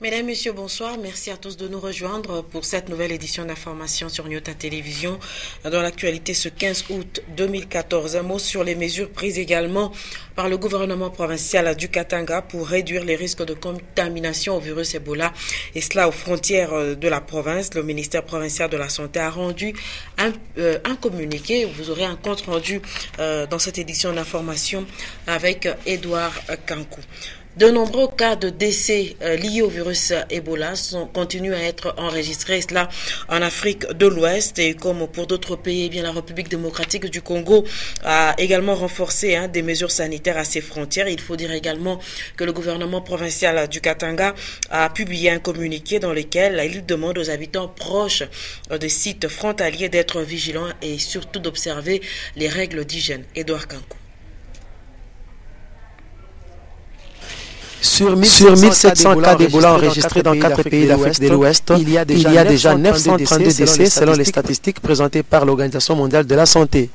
Mesdames, Messieurs, bonsoir. Merci à tous de nous rejoindre pour cette nouvelle édition d'information sur Nyota Télévision. Dans l'actualité ce 15 août 2014, un mot sur les mesures prises également par le gouvernement provincial du Katanga pour réduire les risques de contamination au virus Ebola. Et cela aux frontières de la province. Le ministère provincial de la Santé a rendu un communiqué. Vous aurez un compte rendu dans cette édition d'information avec Edouard Kankou. De nombreux cas de décès liés au virus Ebola continuent à être enregistrés, cela en Afrique de l'Ouest, et comme pour d'autres pays, eh bien, la République démocratique du Congo a également renforcé des mesures sanitaires à ses frontières. Il faut dire également que le gouvernement provincial du Katanga a publié un communiqué dans lequel il demande aux habitants proches des sites frontaliers d'être vigilants et surtout d'observer les règles d'hygiène. Edouard Kankou. Sur 1700 cas d'Ebola enregistrés dans 4 pays d'Afrique de l'Ouest, il y a déjà 932 décès selon les statistiques présentées par l'Organisation mondiale de la santé.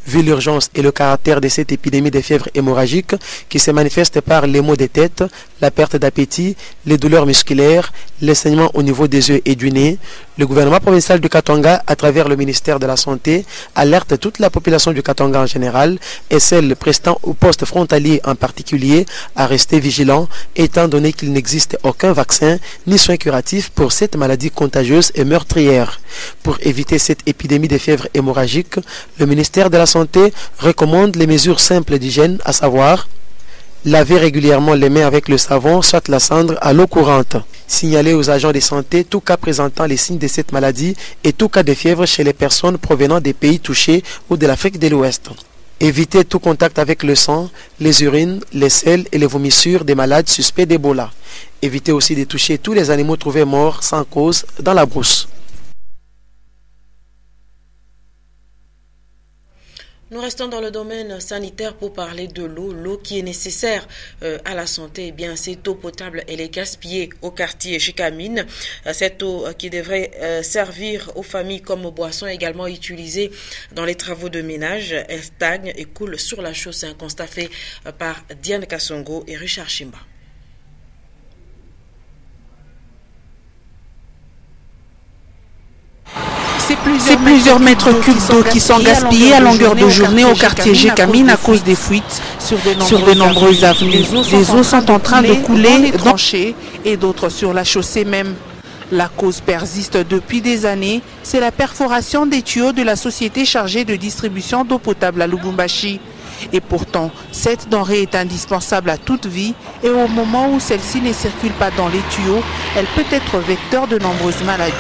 Vu l'urgence et le caractère de cette épidémie de fièvre hémorragique qui se manifeste par les maux de tête, la perte d'appétit, les douleurs musculaires, les saignements au niveau des yeux et du nez, le gouvernement provincial du Katanga, à travers le ministère de la Santé, alerte toute la population du Katanga en général et celle prestant au poste frontalier en particulier à rester vigilants, étant donné qu'il n'existe aucun vaccin ni soin curatif pour cette maladie contagieuse et meurtrière. Pour éviter cette épidémie de fièvre hémorragique, le ministère de la Santé recommande les mesures simples d'hygiène, à savoir laver régulièrement les mains avec le savon, soit la cendre, à l'eau courante. Signaler aux agents de santé tout cas présentant les signes de cette maladie et tout cas de fièvre chez les personnes provenant des pays touchés ou de l'Afrique de l'Ouest. Éviter tout contact avec le sang, les urines, les selles et les vomissures des malades suspects d'Ebola. Éviter aussi de toucher tous les animaux trouvés morts sans cause dans la brousse. Nous restons dans le domaine sanitaire pour parler de l'eau. L'eau qui est nécessaire à la santé, eh bien, cette eau potable, elle est gaspillée au quartier Chikamine. Cette eau qui devrait servir aux familles comme aux boissons, également utilisée dans les travaux de ménage, elle stagne et coule sur la chaussée. Un constat fait par Diane Kassongo et Richard Chimba. C'est plusieurs mètres cubes d'eau qui sont gaspillés à longueur de journée au quartier Gécamine à cause des fuites sur de nombreuses avenues. Les eaux sont en train de couler dans les tranchées et d'autres sur la chaussée même. La cause persiste depuis des années, c'est la perforation des tuyaux de la société chargée de distribution d'eau potable à Lubumbashi. Et pourtant, cette denrée est indispensable à toute vie et au moment où celle-ci ne circule pas dans les tuyaux, elle peut être vecteur de nombreuses maladies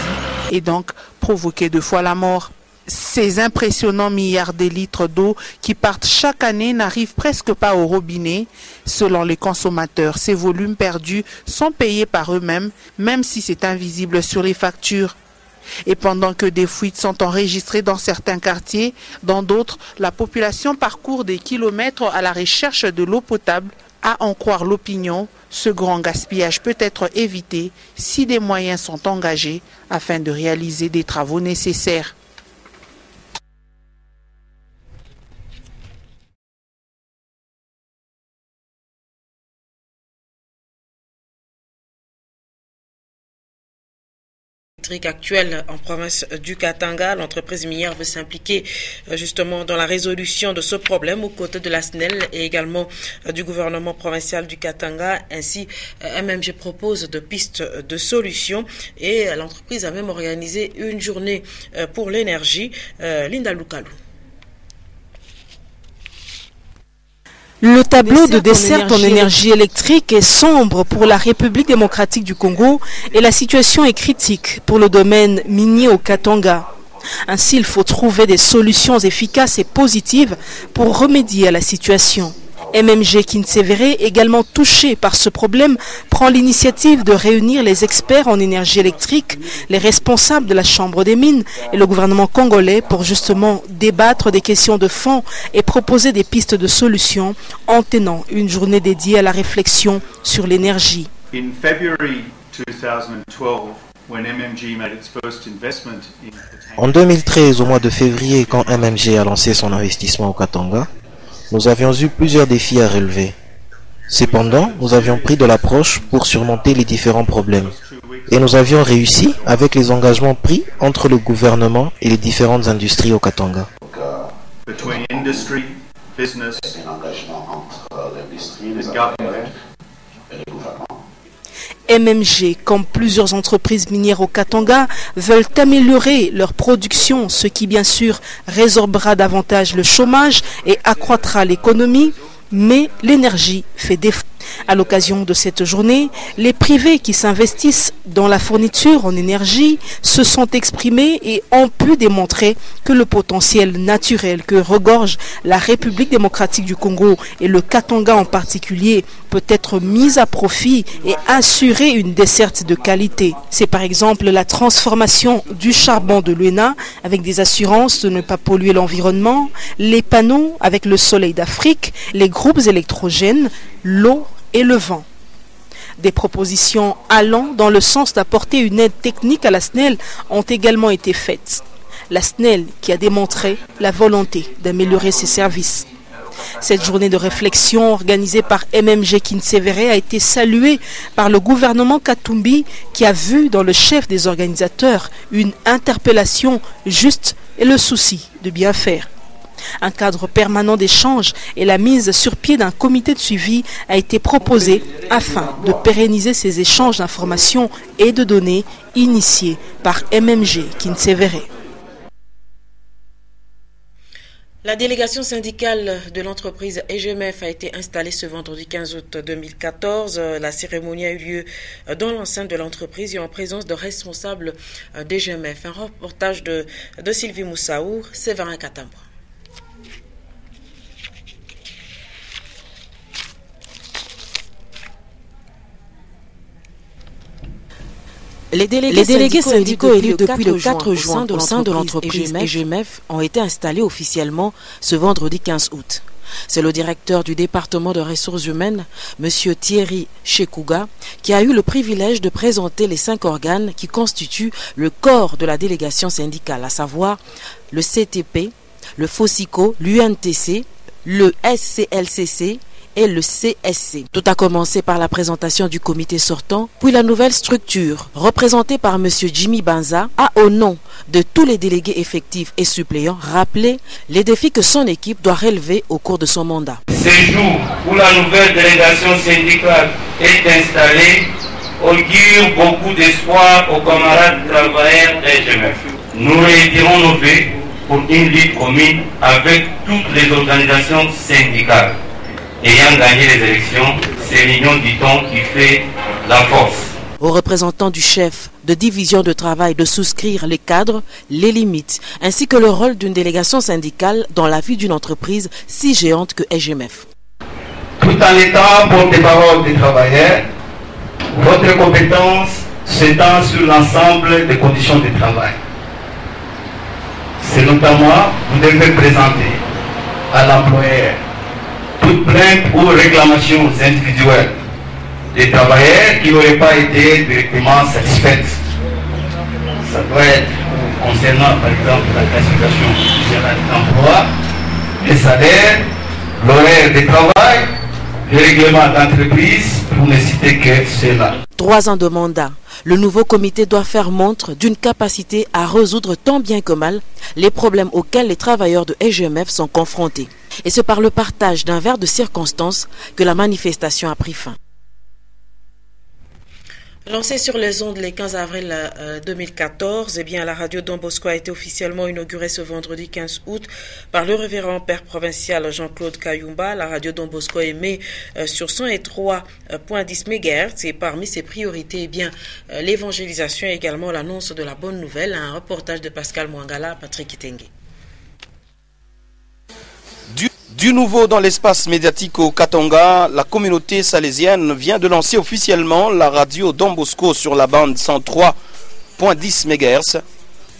et donc provoquer 2 fois la mort. Ces impressionnants milliards de litres d'eau qui partent chaque année n'arrivent presque pas au robinet. Selon les consommateurs, ces volumes perdus sont payés par eux-mêmes, même si c'est invisible sur les factures. Et pendant que des fuites sont enregistrées dans certains quartiers, dans d'autres, la population parcourt des kilomètres à la recherche de l'eau potable. À en croire l'opinion, ce grand gaspillage peut être évité si des moyens sont engagés afin de réaliser des travaux nécessaires. Actuelle en province du Katanga. L'entreprise minière veut s'impliquer justement dans la résolution de ce problème aux côtés de la SNEL et également du gouvernement provincial du Katanga. Ainsi, MMG propose de pistes de solutions et l'entreprise a même organisé une journée pour l'énergie. Linda Lukalu. Le tableau de desserte en énergie électrique est sombre pour la République démocratique du Congo et la situation est critique pour le domaine minier au Katanga. Ainsi, il faut trouver des solutions efficaces et positives pour remédier à la situation. MMG Kintsevere, également touché par ce problème, prend l'initiative de réunir les experts en énergie électrique, les responsables de la Chambre des mines et le gouvernement congolais pour justement débattre des questions de fond et proposer des pistes de solutions en tenant une journée dédiée à la réflexion sur l'énergie. In February 2012, en 2013, au mois de février, quand MMG a lancé son investissement au Katanga, nous avions eu plusieurs défis à relever. Cependant, nous avions pris de l'approche pour surmonter les différents problèmes. Et nous avions réussi avec les engagements pris entre le gouvernement et les différentes industries au Katanga. Between industry, business, un engagement entre l'industrie, les government. et le gouvernement. MMG, comme plusieurs entreprises minières au Katanga, veulent améliorer leur production, ce qui bien sûr résorbera davantage le chômage et accroîtra l'économie, mais l'énergie fait défaut. À l'occasion de cette journée, les privés qui s'investissent dans la fourniture en énergie se sont exprimés et ont pu démontrer que le potentiel naturel que regorge la République démocratique du Congo et le Katanga en particulier peut être mis à profit et assurer une desserte de qualité. C'est par exemple la transformation du charbon de l'UENA avec des assurances de ne pas polluer l'environnement, les panneaux avec le soleil d'Afrique, les groupes électrogènes, l'eau et le vent. Des propositions allant dans le sens d'apporter une aide technique à la SNEL ont également été faites. La SNEL qui a démontré la volonté d'améliorer ses services. Cette journée de réflexion organisée par MMG Kinsevere a été saluée par le gouvernement Katumbi qui a vu dans le chef des organisateurs une interpellation juste et le souci de bien faire. Un cadre permanent d'échange et la mise sur pied d'un comité de suivi a été proposé afin de pérenniser ces échanges d'informations et de données initiés par MMG Kinsevere. La délégation syndicale de l'entreprise EGMF a été installée ce vendredi 15 août 2014. La cérémonie a eu lieu dans l'enceinte de l'entreprise et en présence de responsables d'EGMF. Un reportage de Sylvie Moussaour, Séverin Katambra. Les délégués syndicaux élus depuis le 4 juin au sein de l'entreprise EGMF ont été installés officiellement ce vendredi 15 août. C'est le directeur du département de ressources humaines, M. Thierry Chekouga, qui a eu le privilège de présenter les 5 organes qui constituent le corps de la délégation syndicale, à savoir le CTP, le FOSICO, l'UNTC, le SCLCC et le CSC. Tout a commencé par la présentation du comité sortant, puis la nouvelle structure, représentée par M. Jimmy Banza, a au nom de tous les délégués effectifs et suppléants rappelé les défis que son équipe doit relever au cours de son mandat. Ce jour où la nouvelle délégation syndicale est installée augure beaucoup d'espoir aux camarades travailleurs d'EGMF. Nous réitérer nos vœux pour une lutte commune avec toutes les organisations syndicales. Ayant gagné les élections, c'est l'union du temps qui fait la force. Aux représentants du chef de division de travail de souscrire les cadres, les limites, ainsi que le rôle d'une délégation syndicale dans la vie d'une entreprise si géante que EGMF. Tout en étant porte-parole des travailleurs, votre compétence s'étend sur l'ensemble des conditions de travail. C'est notamment, vous devez présenter à l'employeur toute plainte ou réclamations individuelles des travailleurs qui n'auraient pas été directement satisfaites. Ça doit être concernant par exemple la classification générale d'emploi, les salaires, l'horaire de travail, le règlement d'entreprise, pour ne citer que cela. 3 ans de mandat. Le nouveau comité doit faire montre d'une capacité à résoudre tant bien que mal les problèmes auxquels les travailleurs de EGMF sont confrontés. Et c'est par le partage d'un verre de circonstances que la manifestation a pris fin. Lancée sur les ondes le 15 avril 2014, la radio Don Bosco a été officiellement inaugurée ce vendredi 15 août par le révérend père provincial Jean-Claude Kayumba. La radio Don Bosco émet sur 103.10 MHz et parmi ses priorités, l'évangélisation et également l'annonce de la bonne nouvelle. Un reportage de Pascal Mwangala, Patrick Itengue. Du nouveau dans l'espace médiatique au Katanga, la communauté salésienne vient de lancer officiellement la radio Don Bosco sur la bande 103.10 MHz.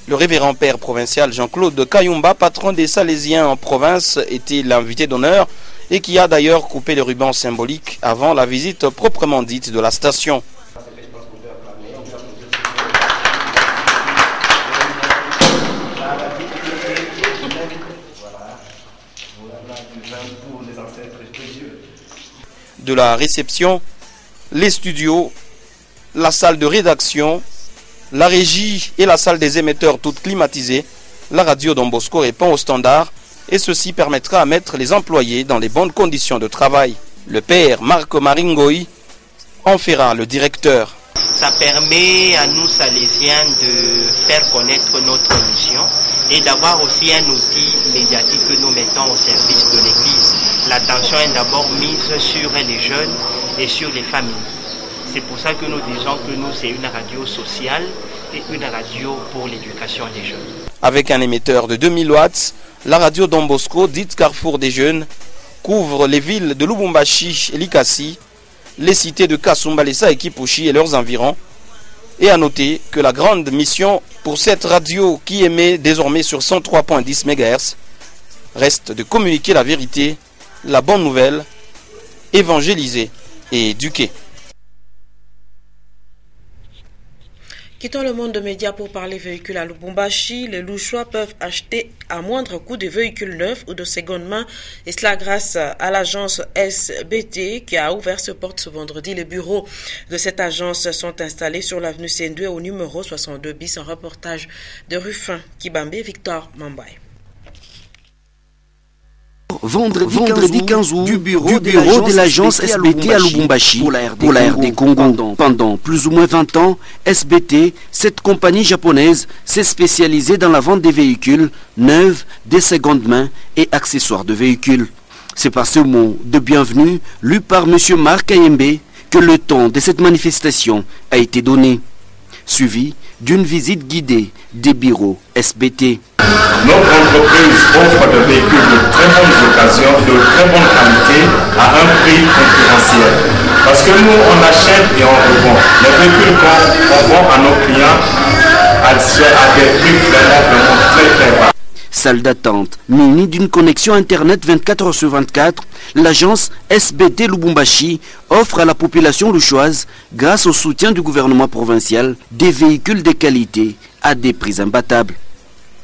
Le révérend père provincial Jean-Claude Kayumba, patron des Salésiens en province, était l'invité d'honneur et qui a d'ailleurs coupé le ruban symbolique avant la visite proprement dite de la station. de la réception, les studios, la salle de rédaction, la régie et la salle des émetteurs toutes climatisées, la radio Don Bosco répond aux standards et ceci permettra à mettre les employés dans les bonnes conditions de travail. Le père Marco Maringoi en fera le directeur. Ça permet à nous Salésiens de faire connaître notre mission et d'avoir aussi un outil médiatique que nous mettons au service de l'Église. L'attention est d'abord mise sur les jeunes et sur les familles. C'est pour ça que nous disons que nous, c'est une radio sociale et une radio pour l'éducation des jeunes. Avec un émetteur de 2000 watts, la radio Don Bosco, dite Carrefour des Jeunes, couvre les villes de Lubumbashi et Likasi, les cités de Kasumbalesa et Kipushi et leurs environs. Et à noter que la grande mission pour cette radio qui émet désormais sur 103.10 MHz reste de communiquer la vérité, la bonne nouvelle, évangéliser et éduquer. Quittons le monde de médias pour parler véhicules à Lubumbashi. Les Louchois peuvent acheter à moindre coût des véhicules neufs ou de seconde main, et cela grâce à l'agence SBT qui a ouvert ses portes ce vendredi. Les bureaux de cette agence sont installés sur l'avenue Sendue au numéro 62 bis. Un reportage de Ruffin Kibambe, Victor Mambaye. Vendredi 15 août, du bureau de l'agence SBT à Lubumbashi pour la RD Congo. Pendant plus ou moins 20 ans, SBT, cette compagnie japonaise, s'est spécialisée dans la vente des véhicules neufs, des secondes mains et accessoires de véhicules. C'est par ce mot de bienvenue, lu par M. Marc Ayembe, que le temps de cette manifestation a été donné, suivi d'une visite guidée des bureaux SBT. Notre entreprise offre des véhicules de très bonnes occasions, de très bonne qualité, à un prix concurrentiel. Parce que nous, on achète et on revend. Les véhicules qu'on vend à nos clients à des prix vraiment très bas. Salle d'attente munie d'une connexion Internet 24h/24, l'agence SBT Lubumbashi offre à la population louchoise, grâce au soutien du gouvernement provincial, des véhicules de qualité à des prix imbattables.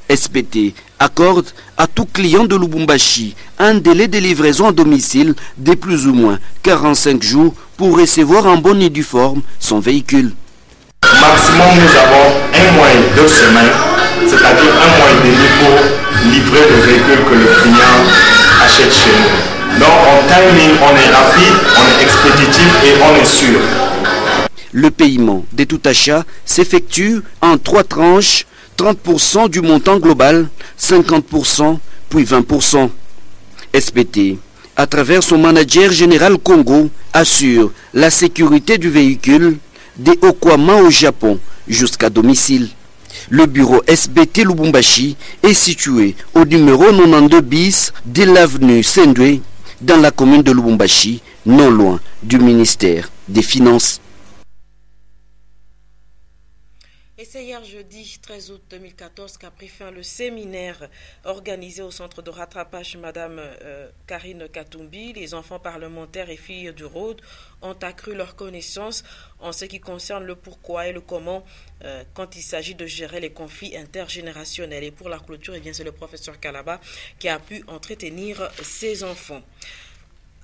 SBT accorde à tout client de Lubumbashi un délai de livraison à domicile de plus ou moins 45 jours pour recevoir en bonne et due forme son véhicule. Maximum, nous avons 1 mois et 2 semaines, c'est-à-dire 1 mois et demi pour livrer le véhicule que le client achète chez nous. Donc en timing, on est rapide, on est expéditif et on est sûr. Le paiement de tout achat s'effectue en 3 tranches, 30% du montant global, 50% puis 20%. SBT, à travers son manager général Congo, assure la sécurité du véhicule des Okwama au Japon jusqu'à domicile. Le bureau SBT Lubumbashi est situé au numéro 92 bis de l'avenue Sendue dans la commune de Lubumbashi, non loin du ministère des Finances. Et c'est hier jeudi 13 août 2014 qu'a pris fin le séminaire organisé au centre de rattrapage Madame Karine Katumbi. Les enfants parlementaires et filles du Rhôde ont accru leurs connaissances en ce qui concerne le pourquoi et le comment quand il s'agit de gérer les conflits intergénérationnels. Et pour la clôture, eh bien, c'est le professeur Kalaba qui a pu entretenir ses enfants.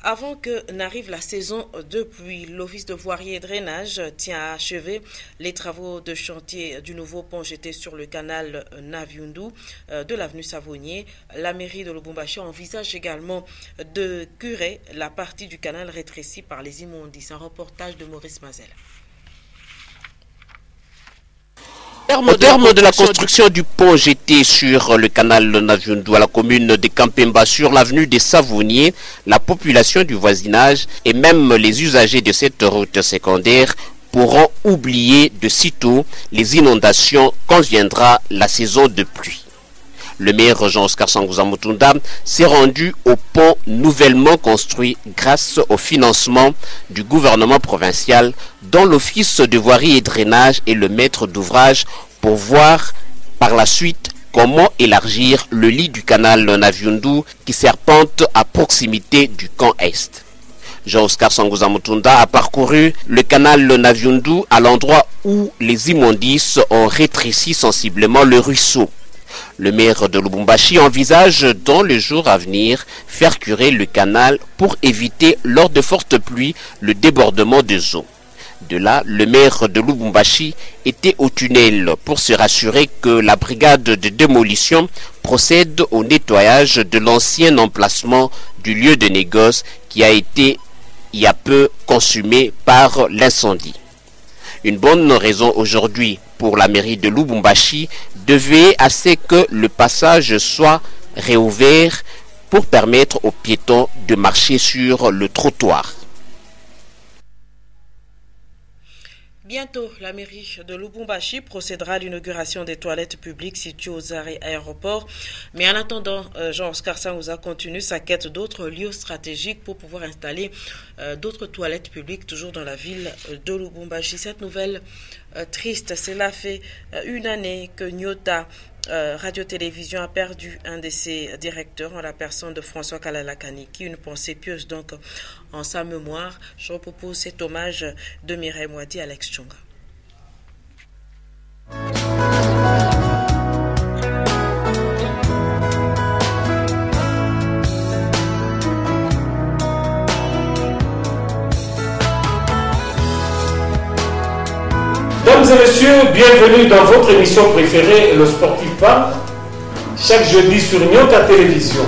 Avant que n'arrive la saison de pluie, l'Office de voirie et drainage tient à achever les travaux de chantier du nouveau pont jeté sur le canal Naviundu de l'avenue Savonnier. La mairie de Lubumbashi envisage également de curer la partie du canal rétrécie par les immondices. Un reportage de Maurice Mazel. Au terme de la construction du pont jeté sur le canal Naviundu à la commune de Kampemba sur l'avenue des Savonniers, la population du voisinage et même les usagers de cette route secondaire pourront oublier de sitôt les inondations quand viendra la saison de pluie. Le maire Jean-Oscar Sangouza Mutunda s'est rendu au pont nouvellement construit grâce au financement du gouvernement provincial dont l'Office de voirie et drainage est le maître d'ouvrage pour voir par la suite comment élargir le lit du canal Naviundu qui serpente à proximité du camp Est. Jean-Oscar Sangouza Mutunda a parcouru le canal Naviundu à l'endroit où les immondices ont rétréci sensiblement le ruisseau. Le maire de Lubumbashi envisage dans les jours à venir faire curer le canal pour éviter lors de fortes pluies le débordement des eaux. De là, le maire de Lubumbashi était au tunnel pour se rassurer que la brigade de démolition procède au nettoyage de l'ancien emplacement du lieu de négoce qui a été il y a peu consumé par l'incendie. Une bonne raison aujourd'hui pour la mairie de Lubumbashi de veiller à ce que le passage soit réouvert pour permettre aux piétons de marcher sur le trottoir. Bientôt, la mairie de Lubumbashi procédera à l'inauguration des toilettes publiques situées aux arrêts aéroports. Mais en attendant, Jean-Oscar Sangouza continue sa quête d'autres lieux stratégiques pour pouvoir installer d'autres toilettes publiques toujours dans la ville de Lubumbashi. Cette nouvelle triste, cela fait une année que Nyota Radio-Télévision a perdu un de ses directeurs en la personne de François Kalala Kaniki. Une pensée pieuse donc en sa mémoire. Je propose cet hommage de Mireille Mwadi à Alex Chunga. Mesdames et messieurs, bienvenue dans votre émission préférée, le Sportif Pas, chaque jeudi sur Nyota Télévision.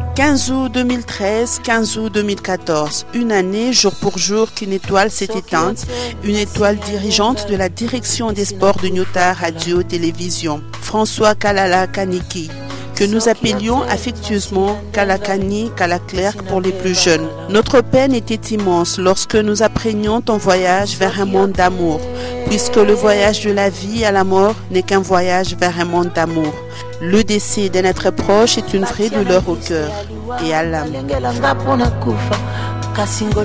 « 15 août 2013, 15 août 2014, une année jour pour jour qu'une étoile s'est éteinte, une étoile dirigeante de la direction des sports de Nyota Radio-Télévision, François Kalala Kaniki, que nous appelions affectueusement Kalakani, Kalaklerk pour les plus jeunes. Notre peine était immense lorsque nous apprenions ton voyage vers un monde d'amour, puisque le voyage de la vie à la mort n'est qu'un voyage vers un monde d'amour. Le décès d'un être proche est une vraie douleur au cœur et à l'âme.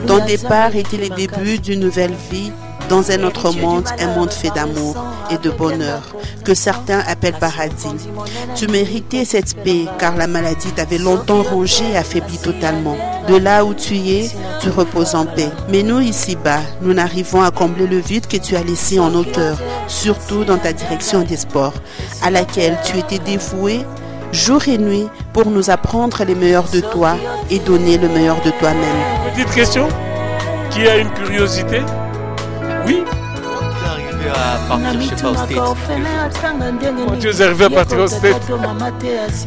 Ton départ était le début d'une nouvelle vie dans un autre monde, un monde fait d'amour et de bonheur, que certains appellent paradis. Tu méritais cette paix car la maladie t'avait longtemps rongé et affaibli totalement. De là où tu es, tu reposes en paix. Mais nous, ici-bas, nous n'arrivons à combler le vide que tu as laissé en nos cœurs, surtout dans ta direction des sports, à laquelle tu étais dévoué jour et nuit pour nous apprendre les meilleurs de toi et donner le meilleur de toi-même. Petite question, qui a une curiosité? Oui. Quand tu es arrivé à partir au States?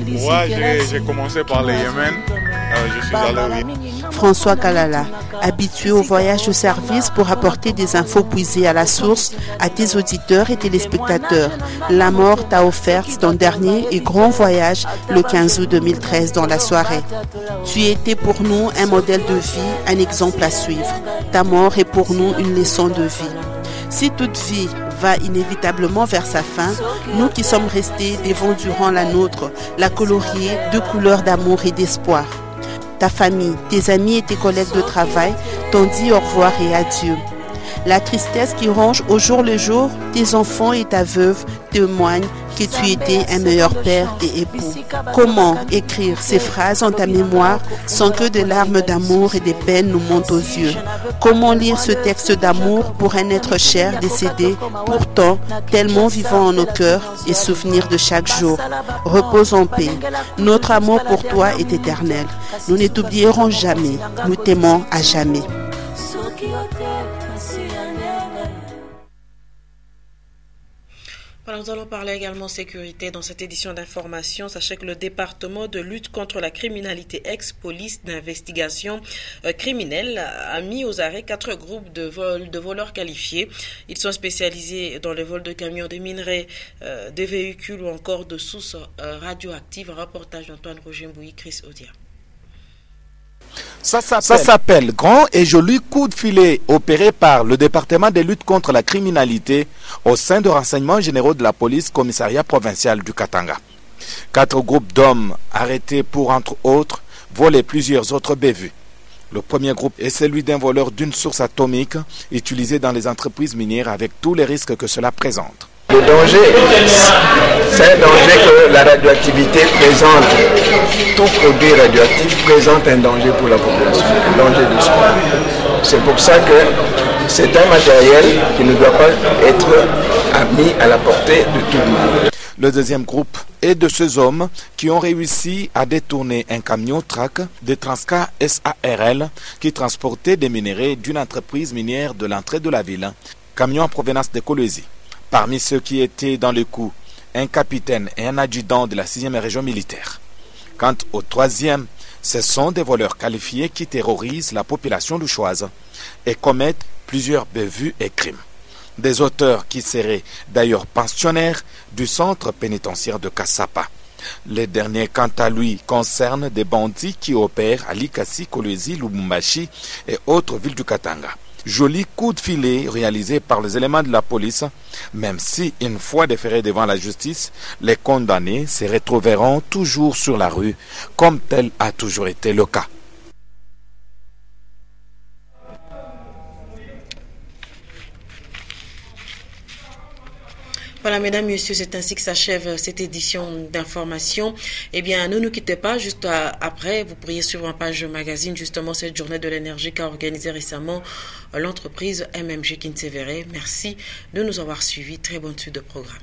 Moi, j'ai commencé par le Yémen. Je suis allé François Kalala, habitué au voyage de service pour apporter des infos puisées à la source à tes auditeurs et téléspectateurs. La mort t'a offert ton dernier et grand voyage le 15 août 2013 dans la soirée. Tu étais pour nous un modèle de vie, un exemple à suivre. Ta mort est pour nous une leçon de vie. Si toute vie va inévitablement vers sa fin, nous qui sommes restés devant durant la nôtre, la colorier de couleurs d'amour et d'espoir. Ta famille, tes amis et tes collègues de travail t'ont dit au revoir et adieu. La tristesse qui ronge au jour le jour, tes enfants et ta veuve témoignent que tu étais un meilleur père et époux. Comment écrire ces phrases en ta mémoire sans que des larmes d'amour et des peines nous montent aux yeux? Comment lire ce texte d'amour pour un être cher décédé, pourtant tellement vivant en nos cœurs et souvenir de chaque jour? Repose en paix. Notre amour pour toi est éternel. Nous ne t'oublierons jamais. Nous t'aimons à jamais. Voilà, nous allons parler également sécurité dans cette édition d'information. Sachez que le département de lutte contre la criminalité ex-police d'investigation criminelle a mis aux arrêts 4 groupes de voleurs qualifiés. Ils sont spécialisés dans le vol de camions, de minerais, des véhicules ou encore de sources radioactives. Un reportage d'Antoine Roger Mbouy, Chris Odia. Ça s'appelle Grand et Joli coup de filet opéré par le département de lutte contre la criminalité au sein de renseignements généraux de la police commissariat provincial du Katanga. 4 groupes d'hommes arrêtés pour, entre autres, voler plusieurs autres bévues. Le premier groupe est celui d'un voleur d'une source atomique utilisée dans les entreprises minières avec tous les risques que cela présente. Le danger, c'est un danger que la radioactivité présente. Tout produit radioactif présente un danger pour la population, un danger de soi. C'est pour ça que c'est un matériel qui ne doit pas être mis à la portée de tout le monde. Le deuxième groupe est de ces hommes qui ont réussi à détourner un camion-trac de Transca SARL qui transportait des minerais d'une entreprise minière de l'entrée de la ville, camion en provenance de Kolwezi. Parmi ceux qui étaient dans le coup, un capitaine et un adjudant de la 6e région militaire. Quant au troisième, ce sont des voleurs qualifiés qui terrorisent la population louchoise et commettent plusieurs bévues et crimes. Des auteurs qui seraient d'ailleurs pensionnaires du centre pénitentiaire de Kassapa. Le dernier, quant à lui, concerne des bandits qui opèrent à Likasi, Kolwezi, Lubumbashi et autres villes du Katanga. Joli coup de filet réalisé par les éléments de la police, même si, une fois déférés devant la justice, les condamnés se retrouveront toujours sur la rue, comme tel a toujours été le cas. Voilà, mesdames, messieurs, c'est ainsi que s'achève cette édition d'information. Eh bien, ne nous quittez pas. Juste après, vous pourriez suivre en page magazine, justement, cette journée de l'énergie qu'a organisée récemment l'entreprise MMG Kintsevere. Merci de nous avoir suivis. Très bonne suite de programme.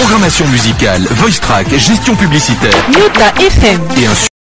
Programmation musicale, voice track, gestion publicitaire. Nyota FM. Et un